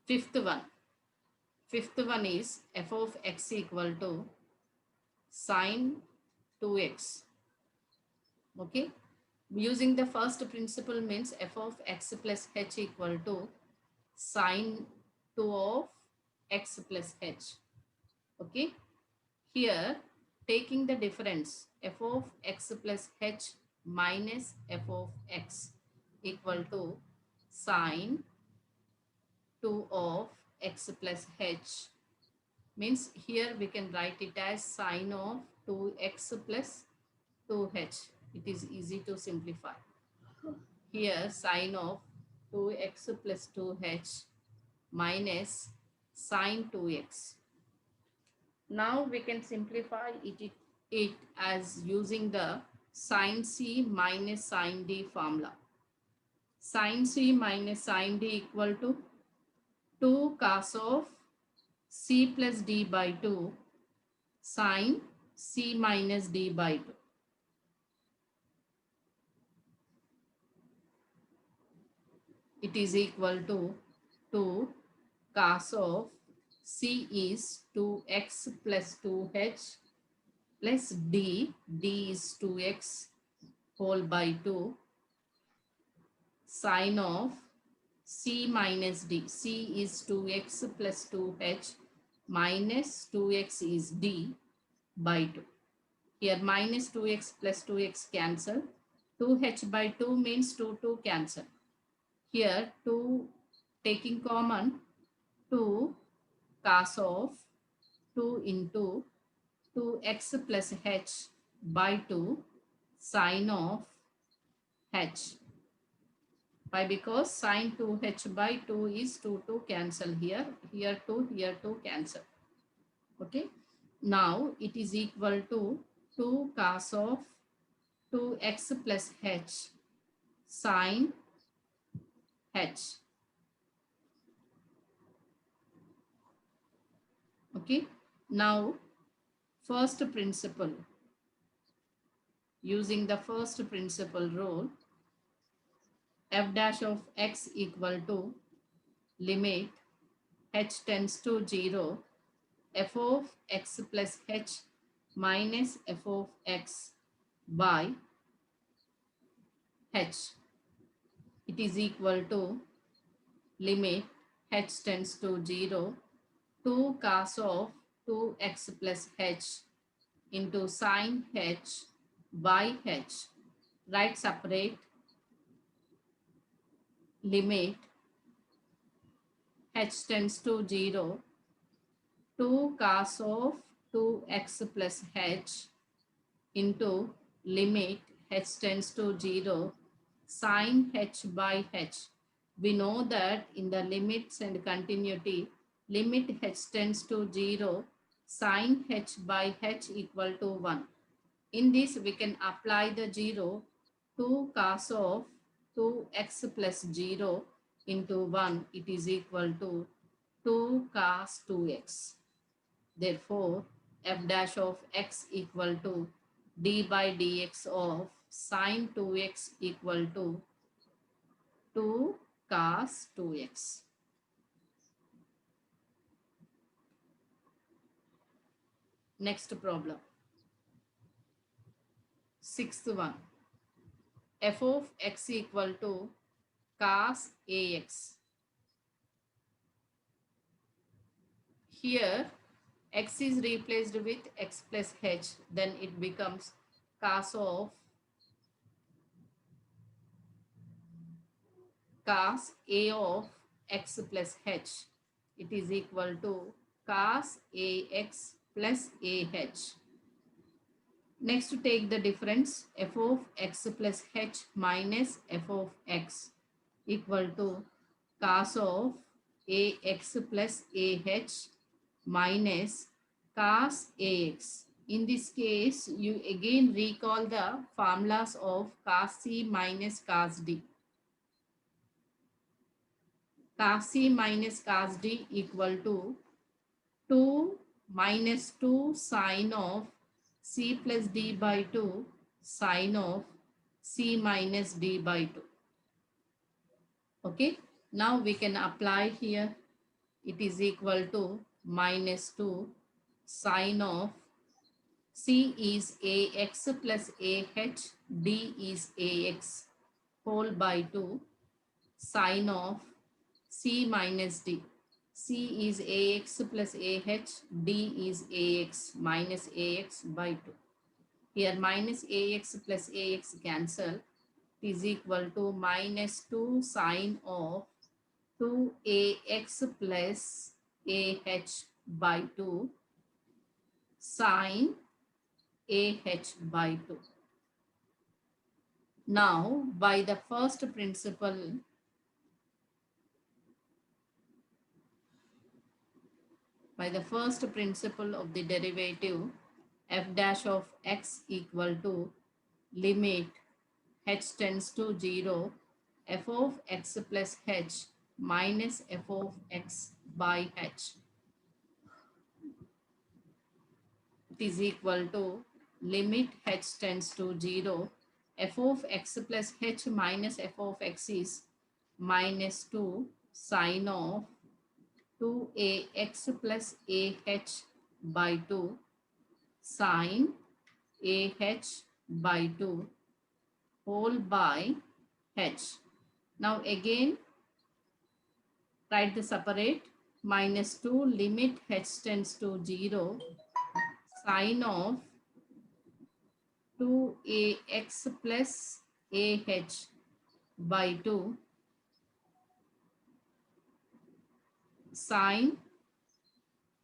Fifth one. Fifth one is f of x equal to sine 2x. Okay. Using the first principle means f of x plus h equal to sine 2 of x plus h. Okay. Here, taking the difference f of x plus h minus f of x equal to sine 2 of x plus h means here we can write it as sine of 2x plus 2h. It is easy to simplify. Here sine of 2x plus 2h minus sine 2x. Now we can simplify it as using the sin c minus sin d formula. Sin c minus sin d equal to 2 cos of c plus d by 2 sin c minus d by 2. It is equal to 2 cos of c is 2x plus 2h plus d is 2x whole by 2 sine of c minus d. C is 2x plus 2h minus 2x is d by 2. Here minus 2x plus 2x cancel. 2h by 2 means 2 cancel. Here 2 taking common 2 cos of 2 into 2x plus h by 2 sine of h. Why? Because sine 2h by 2 is 2 cancel here. Here 2 cancel. Okay. Now it is equal to 2 cos of 2x plus h sine h. Okay. Now first principle. Using the first principle rule, f dash of x equal to limit h tends to 0 f of x plus h minus f of x by h. It is equal to limit h tends to 0 2 cos of 2x plus h into sine h by h. Write separate limit h tends to 0 2 cos of 2x plus h into limit h tends to 0 sine h by h. We know that in the limits and continuity, limit h tends to 0 sine h by h equal to 1. In this, we can apply the 0 2 cos of 2x plus 0 into 1. It is equal to 2 cos 2x. Therefore, f dash of x equal to d by dx of sine 2x equal to 2 cos 2x. Next problem. Sixth one. F of x equal to cos ax. Here, x is replaced with x plus h. Then it becomes cos of cos a of x plus h. It is equal to cos ax plus ah. Next, to take the difference f of x plus h minus f of x equal to cos of ax plus ah minus cos ax. In this case, you again recall the formulas of cos c minus cos d. Cos c minus cos d equal to 2 minus 2 sine of c plus d by 2 sine of c minus d by 2. Okay. Now we can apply here it is equal to minus 2 sine of C is AX plus AH, D is AX whole by 2 sine of C minus D. C is AX plus AH, D is AX minus AX by 2. Here minus AX plus AX cancel is equal to minus 2 sine of 2AX plus AH by 2 sine AH by 2. Now, by the first principle, of the derivative, f dash of x equal to limit h tends to 0, f of x plus h minus f of x by h. It is equal to limit h tends to 0, f of x plus h minus f of x is minus 2 sine of 2ax plus ah by 2 sine ah by 2 whole by h. Now again write the separate minus 2 limit h tends to 0 sine of 2ax plus ah by 2 sine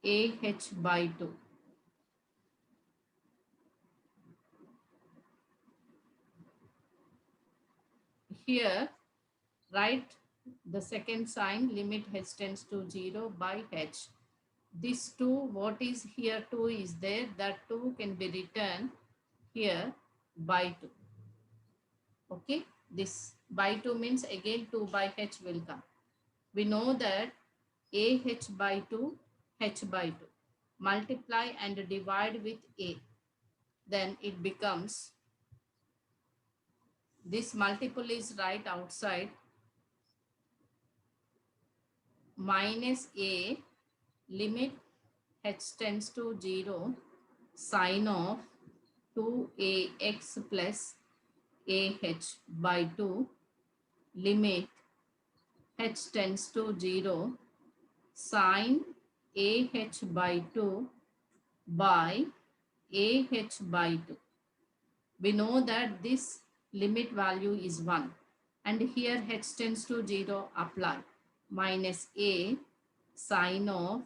ah by 2. Here write the second sign limit h tends to 0 by h. This 2, what is here 2 is there, that 2 can be written here by 2. Okay, this by 2 means again 2 by h will come. We know that ah by 2, h by 2. Multiply and divide with a. Then it becomes, this multiple is right outside, minus a limit h tends to 0 sine of 2ax plus ah by 2 limit h tends to 0 sine ah by 2 by ah by 2. We know that this limit value is 1 and here h tends to 0 apply minus a sine of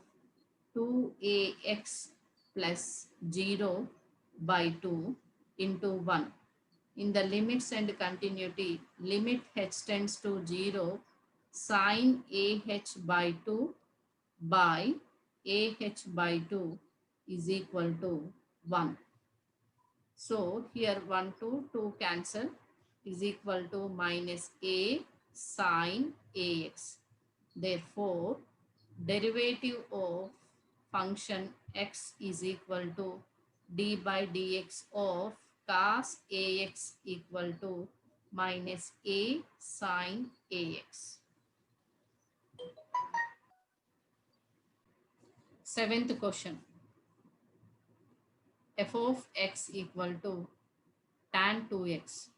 2ax plus 0 by 2 into 1. In the limits and continuity, limit h tends to 0 sine ah by 2 by ah by 2 is equal to 1. So here 1 to 2 cancel is equal to minus a sine ax. Therefore, derivative of function x is equal to d by dx of cos ax equal to minus a sine ax. Seventh question. F of x equal to tan 2x.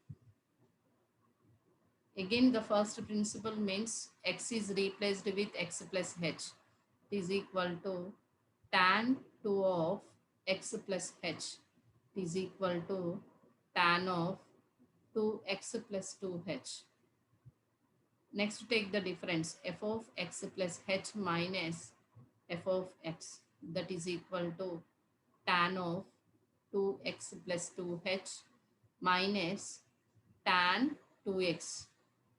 Again, the first principle means x is replaced with x plus h. It is equal to tan 2 of x plus h. It is equal to tan of 2x plus 2h. Next, take the difference f of x plus h minus f of x. That is equal to tan of 2x plus 2h minus tan 2x.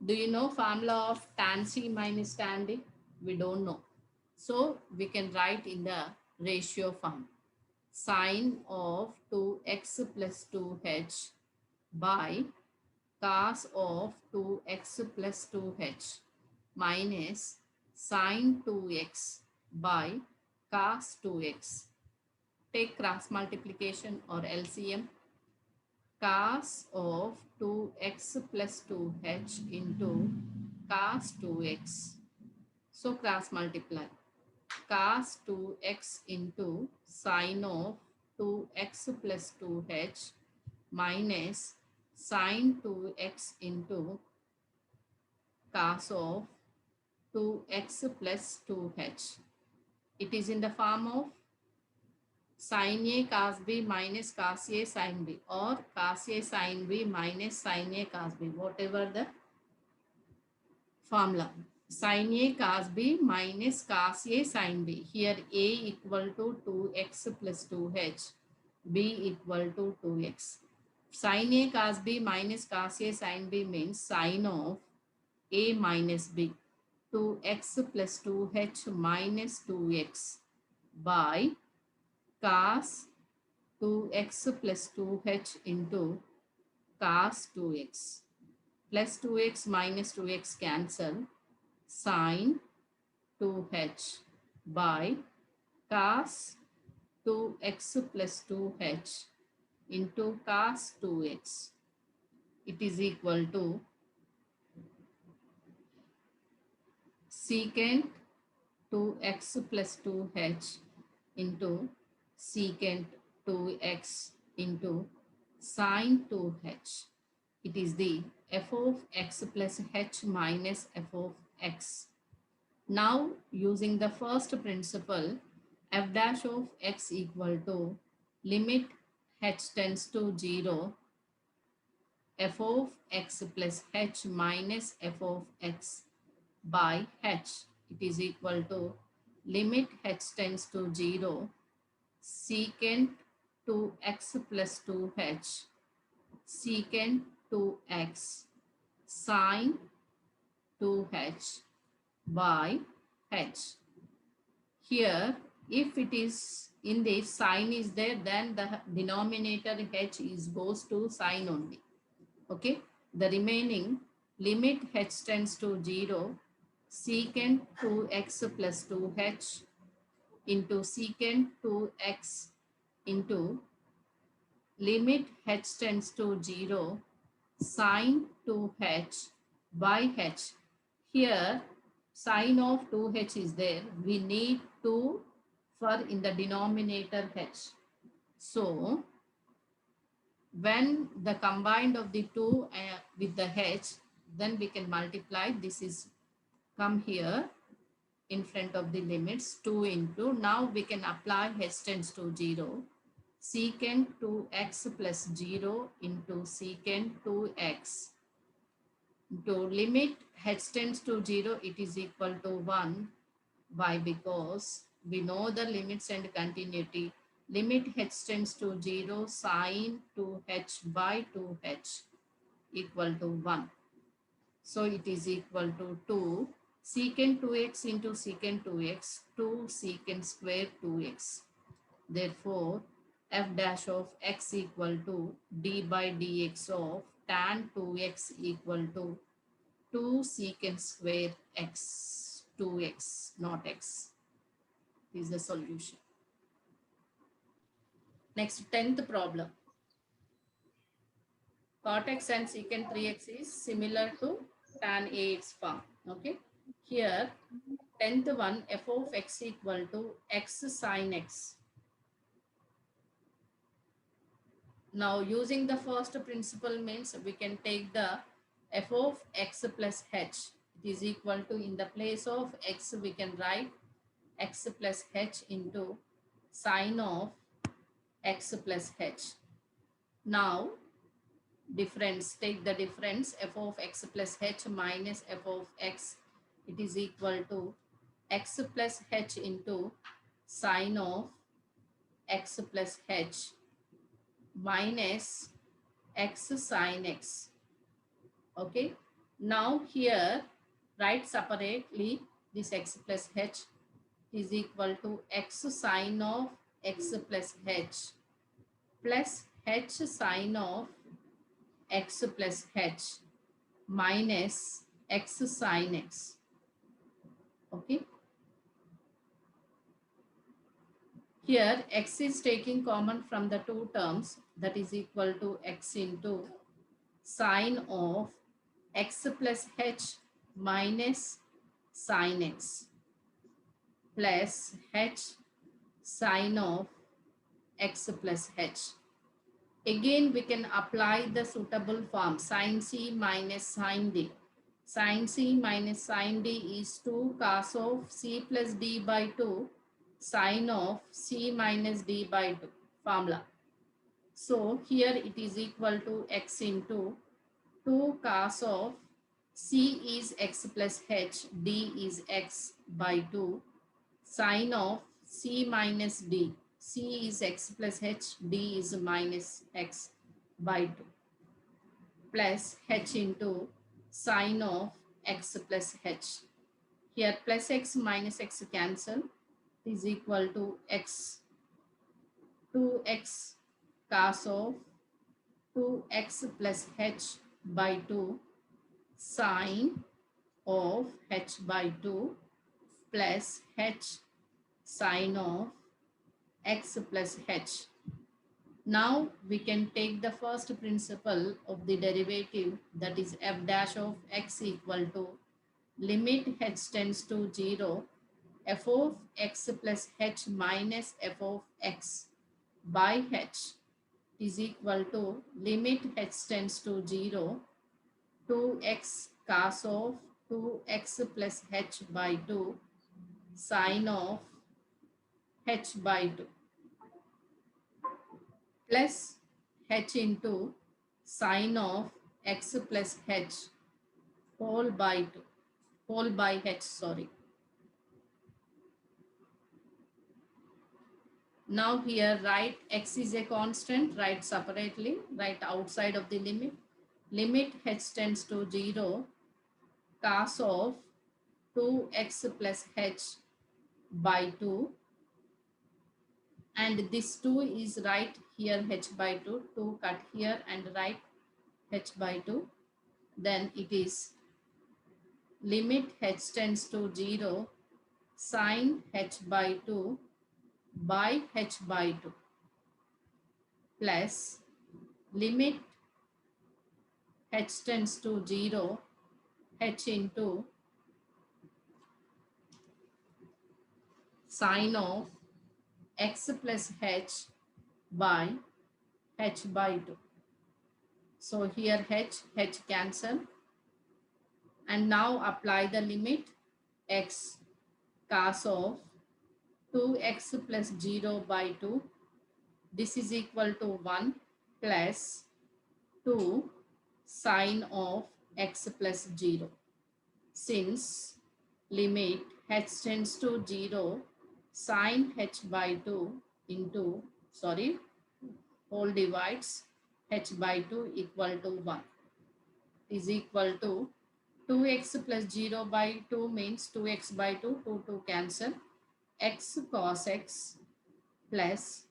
Do you know formula of tan C minus tan D? We don't know. So we can write in the ratio form. Sine of 2x plus 2h by cos of 2x plus 2h minus sine 2x by cos 2x. Take cross multiplication or LCM. Cos of 2x plus 2h into cos 2x. So cross multiply. cos 2x into sine of 2x plus 2h minus sine 2x into cos of 2x plus 2h. It is in the form of sin A cos B minus cos A sin B, or cos A sin B minus sin A cos B, whatever the formula. Sin A cos B minus cos A sin B. Here A equal to 2x plus 2h, B equal to 2x. Sin A cos B minus cos A sin B means sin of A minus B, 2x plus 2h minus 2x by cos 2x plus 2h into cos 2x plus 2x minus 2x cancel, sin 2h by cos 2x plus 2h into cos 2x. It is equal to secant 2x plus 2h into secant 2x into sin 2h. It is the f of x plus h minus f of x. Now, using the first principle, f dash of x equal to limit h tends to 0, f of x plus h minus f of x by h. It is equal to limit h tends to 0, secant 2x plus 2h, secant 2x sin 2h by h. Here, if it is in this sin is there, then the denominator h is goes to sin only. Okay, the remaining limit h tends to 0, secant 2x plus 2h into secant 2x into limit h tends to 0, sin 2h by h. Here, sin of 2h is there. We need 2 for in the denominator h. So, when the combined of the 2 with the h, then we can multiply. This is come here in front of the limits, 2 into, now we can apply h tends to 0, secant 2x plus 0 into secant 2x to limit h tends to 0, it is equal to 1. Why? Because we know the limits and continuity. Limit h tends to 0, sin 2h by 2h equal to 1. So it is equal to 2 secant 2x into secant 2x, 2 secant square 2x. Therefore, f dash of x equal to d by dx of tan 2x equal to 2 secant square x, 2x, not x. This is the solution. Next, 10th problem. Cot x and secant 3x is similar to tan ax form. Okay. Here, 10th one, f of x equal to x sin x. Now, using the first principle means we can take the f of x plus h. It is equal to, in the place of x, we can write x plus h into sine of x plus h. Now, difference, take the difference, f of x plus h minus f of x. It is equal to x plus h into sine of x plus h minus x sin x. Okay. Now here, write separately this x plus h is equal to x sin of x plus h plus h sin of x plus h minus x sin x. Okay. Here, x is taking common from the two terms, that is equal to x into sine of x plus h minus sin x plus h sine of x plus h. Again, we can apply the suitable form sin c minus sin d. Sin c minus sin d is 2 cos of c plus d by 2 sine of c minus d by 2 formula. So here it is equal to x into 2 cos of c is x plus h, d is x by 2 sine of c minus d. C is x plus h, d is minus x by 2 plus h into sine of x plus h. Here plus x minus x cancel is equal to x 2x cos of 2x plus h by 2 sine of h by 2 plus h sine of x plus h. Now we can take the first principle of the derivative, that is f dash of x equal to limit h tends to 0 f of x plus h minus f of x by h is equal to limit h tends to 0 2x cos of 2x plus h by 2 sine of h by 2 plus h into sine of x plus h whole by 2 whole by h, sorry. Now here write x is a constant, write separately, write outside of the limit. Limit h tends to 0 cos of 2x plus h by 2, and this 2 is right here h by 2, 2 cut here and write h by 2. Then it is limit h tends to 0 sine h by 2 by h by 2 plus limit h tends to 0 h into sine of x plus h by h by 2. So here h cancel, and now apply the limit x cos of 2x plus 0 by 2. This is equal to 1 plus 2 sine of x plus 0. Since limit h tends to 0 sine h by 2 into, sorry, whole divides h by 2 equal to 1 is equal to 2x plus 0 by 2 means 2x by 2, 2 cancel, x cos x plus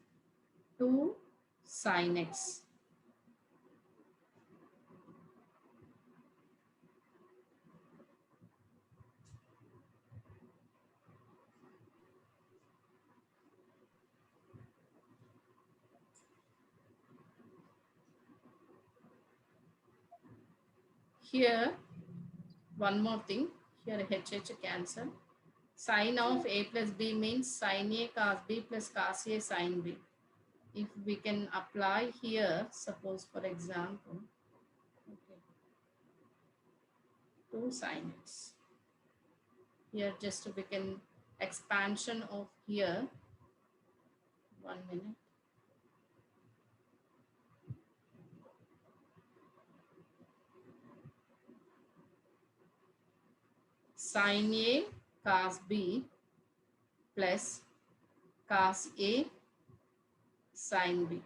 2 sin x. Here one more thing, here h cancel. Sine of a plus b means sin a cos b plus cos a sin b. If we can apply here, suppose for example, okay, 2 sin x. Here just we can expansion of here, 1 minute. Sin a cos b plus cos a sin b.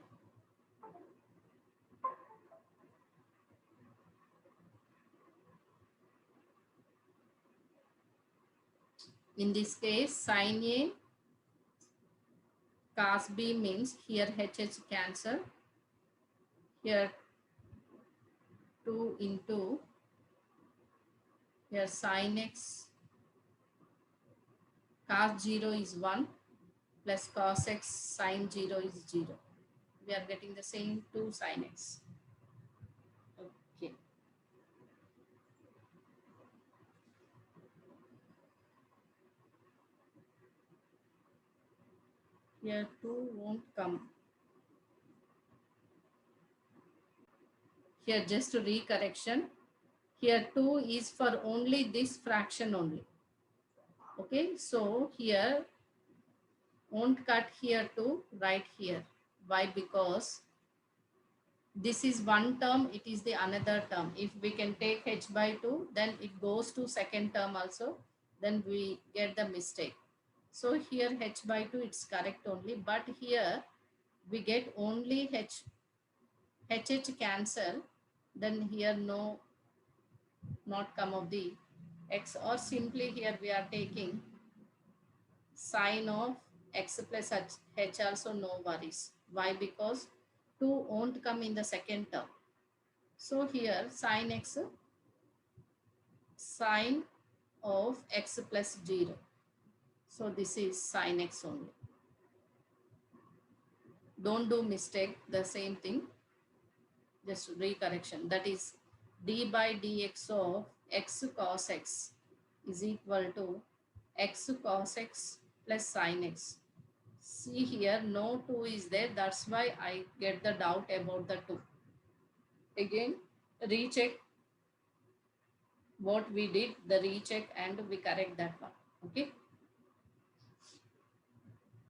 In this case, sin a cos b means here h cancel, here 2 into here sin x cos 0 is 1 plus cos x sin 0 is 0. We are getting the same 2 sin x. Okay. Here 2 won't come. Here just recorrection. Here 2 is for only this fraction only. Okay, so here won't cut here to right here. Why? Because this is one term, it is the another term. If we can take h by 2, then it goes to second term also, then we get the mistake. So here h by 2 it's correct only, but here we get only h cancel, then here no, not come of the x, or simply here we are taking sine of x plus h also, no worries. Why? Because 2 won't come in the second term. So here sine x, sine of x plus 0. So this is sine x only. Don't do mistake, the same thing, just recorrection. That is d by dx of x cos x is equal to x cos x plus sine x. See here no 2 is there, that's why I get the doubt about the 2. Again recheck what we did, the recheck, and we correct that one. Okay.